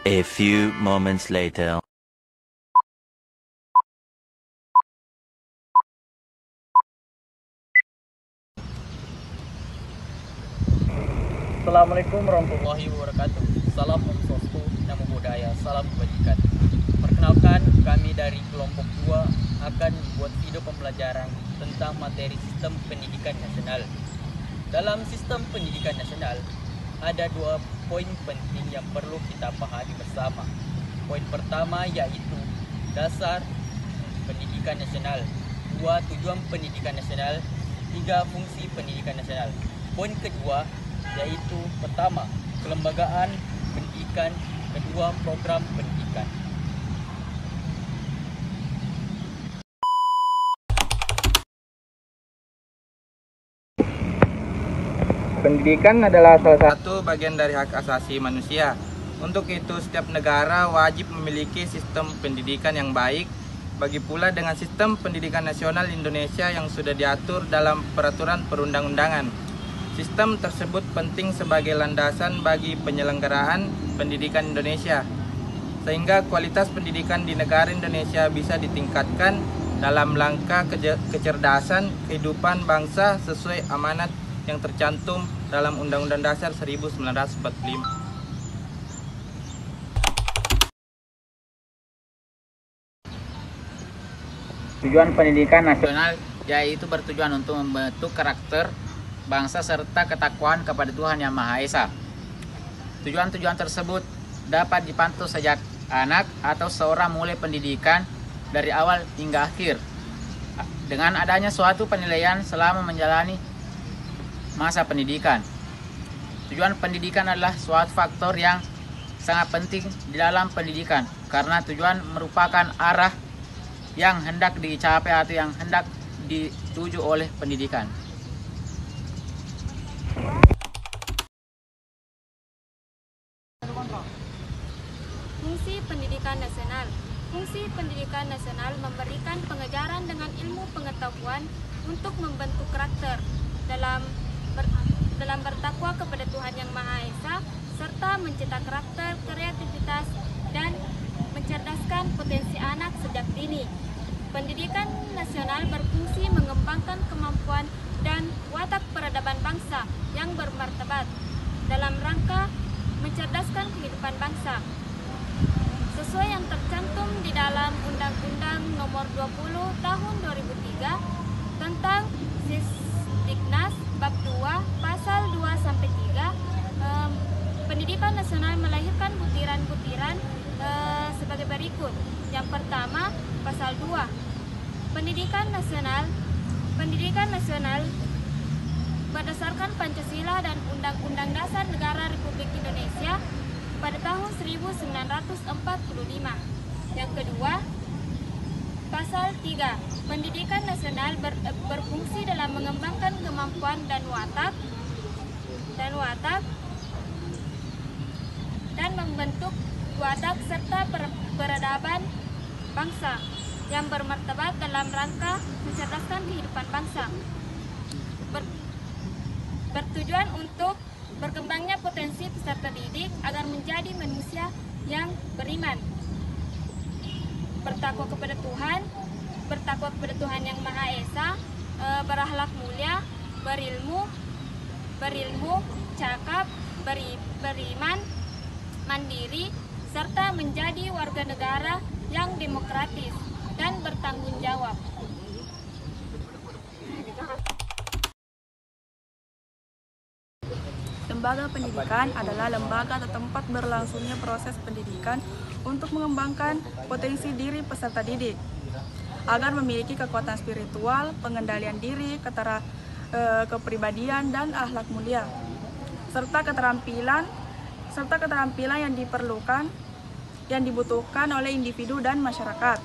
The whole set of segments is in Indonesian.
A few moments later. Assalamualaikum warahmatullahi wabarakatuh. Salam Om Swastiastu, Namo Buddhaya, salam kebajikan. Perkenalkan, kami dari kelompok 2 akan membuat video pembelajaran tentang materi sistem pendidikan nasional. Dalam sistem pendidikan nasional, ada 2 poin penting yang perlu kita pahami bersama. Poin pertama yaitu dasar pendidikan nasional, 2 tujuan pendidikan nasional, 3 fungsi pendidikan nasional. Poin kedua yaitu pertama, kelembagaan pendidikan, kedua, program pendidikan. Pendidikan adalah salah satu bagian dari hak asasi manusia. Untuk itu, setiap negara wajib memiliki sistem pendidikan yang baik. Bagi pula dengan sistem pendidikan nasional Indonesia yang sudah diatur dalam peraturan perundang-undangan. Sistem tersebut penting sebagai landasan bagi penyelenggaraan pendidikan Indonesia, sehingga kualitas pendidikan di negara Indonesia bisa ditingkatkan dalam langkah kecerdasan kehidupan bangsa sesuai amanat yang tercantum dalam Undang-Undang Dasar 1945. Tujuan pendidikan nasional yaitu bertujuan untuk membentuk karakter bangsa serta ketakwaan kepada Tuhan Yang Maha Esa. Tujuan-tujuan tersebut dapat dipantau sejak anak atau seorang mulai pendidikan dari awal hingga akhir, dengan adanya suatu penilaian selama menjalani masa pendidikan. Tujuan pendidikan adalah suatu faktor yang sangat penting di dalam pendidikan, karena tujuan merupakan arah yang hendak dicapai atau yang hendak dituju oleh pendidikan. Fungsi pendidikan nasional. Fungsi pendidikan nasional memberikan pengajaran dengan ilmu pengetahuan untuk membentuk karakter dalam bertakwa kepada Tuhan Yang Maha Esa, serta mencetak karakter, kreativitas, dan mencerdaskan potensi anak sejak dini. Pendidikan nasional berfungsi mengembangkan kemampuan dan watak peradaban bangsa yang bermartabat dalam rangka mencerdaskan kehidupan bangsa. Sesuai yang tercantum di dalam Undang-Undang Nomor 20 Tahun 2003 tentang Sisdiknas Bab 2 Pasal 2-3, pendidikan nasional melahirkan butiran-butiran sebagai berikut. Yang pertama, Pasal 2. Pendidikan nasional berdasarkan Pancasila dan Undang-Undang Dasar Negara Republik Indonesia pada tahun 1945. Yang kedua, Pasal 3. Pendidikan nasional berfungsi dalam mengembangkan kemampuan dan watak dan membentuk watak serta peradaban bangsa yang bermartabat dalam rangka mencerdaskan kehidupan bangsa. Bertujuan untuk berkembangnya potensi peserta didik agar menjadi manusia yang beriman, bertakwa kepada Tuhan Yang Maha Esa, berakhlak mulia, berilmu, cakap, beriman, mandiri, serta menjadi warga negara yang demokratis dan bertanggung jawab. Lembaga pendidikan adalah lembaga atau tempat berlangsungnya proses pendidikan untuk mengembangkan potensi diri peserta didik agar memiliki kekuatan spiritual, pengendalian diri, kepribadian, dan akhlak mulia, serta keterampilan yang dibutuhkan oleh individu dan masyarakat.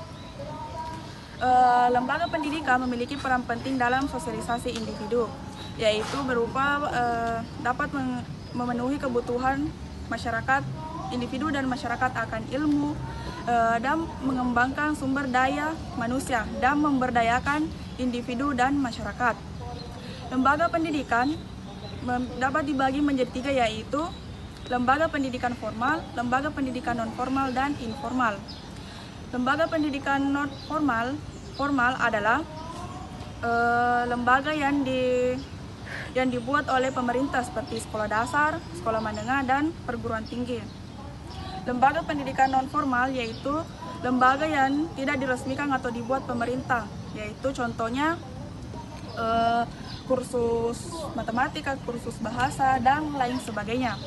Lembaga pendidikan memiliki peran penting dalam sosialisasi individu, yaitu berupa dapat memenuhi kebutuhan masyarakat, individu dan masyarakat akan ilmu, dan mengembangkan sumber daya manusia dan memberdayakan individu dan masyarakat. Lembaga pendidikan dapat dibagi menjadi 3, yaitu lembaga pendidikan formal, lembaga pendidikan non-formal, dan informal. Lembaga pendidikan non-formal adalah lembaga yang dibuat oleh pemerintah seperti sekolah dasar, sekolah menengah, dan perguruan tinggi. Lembaga pendidikan non-formal yaitu lembaga yang tidak diresmikan atau dibuat pemerintah, yaitu contohnya kursus matematika, kursus bahasa, dan lain sebagainya.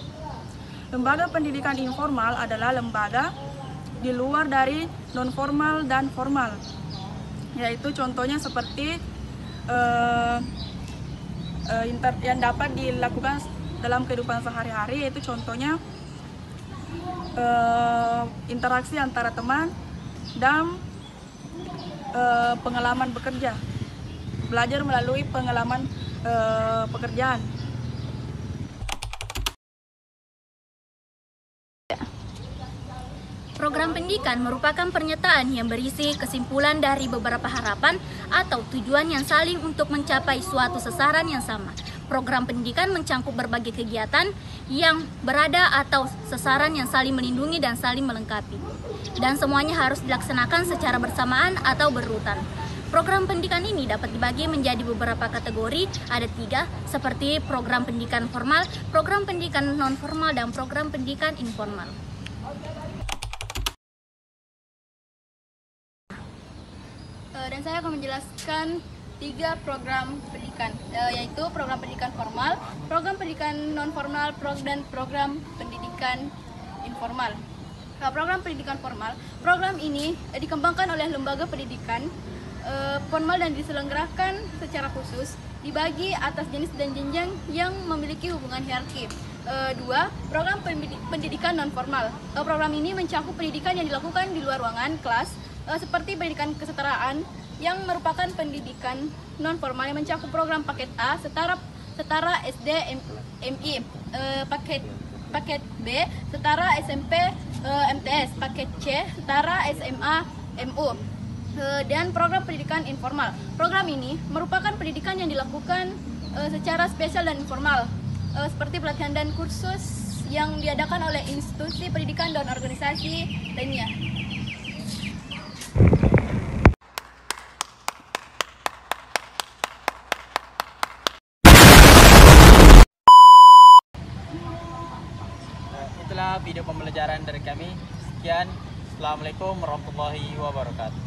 Lembaga pendidikan informal adalah lembaga di luar dari non-formal dan formal, yaitu contohnya seperti yang dapat dilakukan dalam kehidupan sehari-hari, yaitu contohnya interaksi antara teman dan pengalaman bekerja, belajar melalui pengalaman pekerjaan. Program pendidikan merupakan pernyataan yang berisi kesimpulan dari beberapa harapan atau tujuan yang saling untuk mencapai suatu sasaran yang sama. Program pendidikan mencakup berbagai kegiatan yang berada atau sasaran yang saling melindungi dan saling melengkapi. Dan semuanya harus dilaksanakan secara bersamaan atau berurutan. Program pendidikan ini dapat dibagi menjadi beberapa kategori, ada 3, seperti program pendidikan formal, program pendidikan non-formal, dan program pendidikan informal. Dan saya akan menjelaskan 3 program pendidikan, yaitu program pendidikan formal, program pendidikan non-formal, dan program pendidikan informal. Program pendidikan formal, program ini dikembangkan oleh lembaga pendidikan formal dan diselenggarakan secara khusus, dibagi atas jenis dan jenjang yang memiliki hubungan hierarki. 2. Program pendidikan non-formal. Program ini mencakup pendidikan yang dilakukan di luar ruangan kelas, seperti pendidikan kesetaraan, yang merupakan pendidikan non-formal yang mencakup program paket A setara SD MI, paket B setara SMP MTS, paket C setara SMA MU, dan program pendidikan informal. Program ini merupakan pendidikan yang dilakukan secara spesial dan informal, seperti pelatihan dan kursus yang diadakan oleh institusi pendidikan dan organisasi lainnya. Itulah video pembelajaran dari kami. Sekian. Assalamualaikum warahmatullahi wabarakatuh.